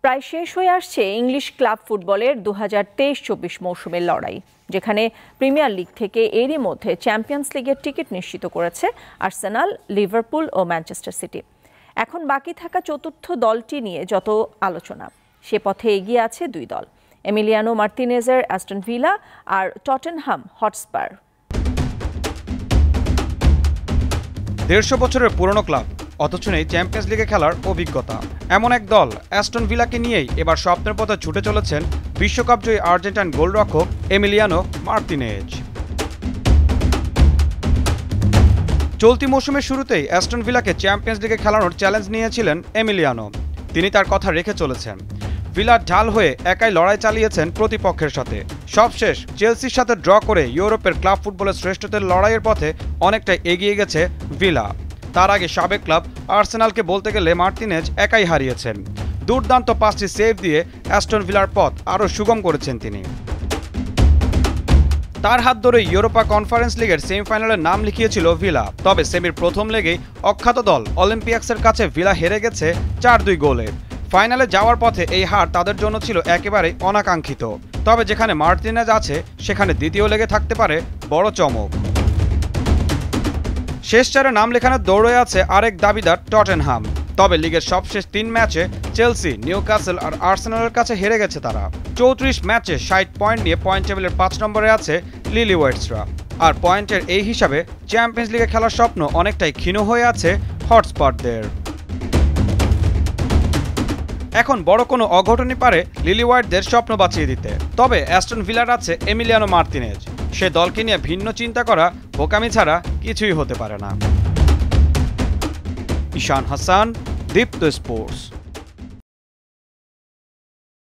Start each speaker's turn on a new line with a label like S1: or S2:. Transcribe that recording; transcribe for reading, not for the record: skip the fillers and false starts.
S1: প্রায় শেষ হয়ে আসছে ইংলিশ ক্লাব ফুটবলের 2023-24 মৌসুমের লড়াই, যেখানে প্রিমিয়ার লিগ থেকে এরই মধ্যে চ্যাম্পিয়ন্স লিগের টিকিট নিশ্চিত করেছে আর্সেনাল, লিভারপুল ও ম্যানচেস্টার সিটি। এখন বাকি থাকা চতুর্থ দলটি নিয়ে যত আলোচনা, সে পথে এগিয়ে আছে দুই দল, এমিলিয়ানো মার্তিনেজের অ্যাস্টন ভিলা আর টটেনহাম হটস্পার।
S2: 150 বছরের পুরনো ক্লাব, অথচ নেই চ্যাম্পিয়ন্স লিগে খেলার অভিজ্ঞতা। এমন এক দল অ্যাস্টন ভিলাকে নিয়েই এবার স্বপ্নের পথে ছুটে চলেছেন বিশ্বকাপজয়ী আর্জেন্টাইন গোলরক্ষক এমিলিয়ানো মার্তিনেজ। চলতি মৌসুমের শুরুতেই অ্যাস্টন ভিলাকে চ্যাম্পিয়ন্স লিগে খেলানোর চ্যালেঞ্জ নিয়েছিলেন এমিলিয়ানো। তিনি তার কথা রেখে চলেছেন। ভিলার ঢাল হয়ে একাই লড়াই চালিয়েছেন প্রতিপক্ষের সাথে। সবশেষ চেলসির সাথে ড্র করে ইউরোপের ক্লাব ফুটবলের শ্রেষ্ঠত্বের লড়াইয়ের পথে অনেকটা এগিয়ে গেছে ভিলা। তার আগে সাবেক ক্লাব আর্সেনালকে বলতে গেলে মার্তিনেজ একাই হারিয়েছেন। দুর্দান্ত 5টি সেভ দিয়ে অ্যাস্টন ভিলার পথ আরও সুগম করেছেন তিনি। তার হাত ধরে ইউরোপা কনফারেন্স লিগের সেমিফাইনালের নাম লিখিয়েছিল ভিলা। তবে সেমির প্রথম লেগেই অখ্যাত দল অলিম্পিয়াক্সের কাছে ভিলা হেরে গেছে 4-2 গোলে। ফাইনালে যাওয়ার পথে এই হার তাদের জন্য ছিল একেবারেই অনাকাঙ্ক্ষিত। তবে যেখানে মার্তিনেজ আছে সেখানে দ্বিতীয় লেগে থাকতে পারে বড় চমক। শেষ চারে নাম লেখানোর দৌড়ে আছে আরেক দাবিদার টটেনহাম। তবে লিগের সবশেষ 3 ম্যাচে চেলসি, নিউক্যাসল আর আর্সেনালের কাছে হেরে গেছে তারা। 34 ম্যাচে 60 পয়েন্ট নিয়ে পয়েন্ট টেবিলের 5 নম্বরে আছে লিলিওয়াইটসরা। আর পয়েন্টের এই হিসাবে চ্যাম্পিয়ন্স লিগে খেলার স্বপ্ন অনেকটাই ক্ষীণ হয়ে আছে হটস্পারদের। এখন বড় কোনো অঘটনই পারে লিলিওয়াইটদের স্বপ্ন বাঁচিয়ে দিতে। তবে অ্যাস্টন ভিলার আছে এমিলিয়ানো মার্তিনেজ। সে দলকে নিয়ে ভিন্ন চিন্তা করা বোকামি ছাড়া কিছুই হতে পারে না। ঈশান হাসান, দীপ্ত স্পোর্টস।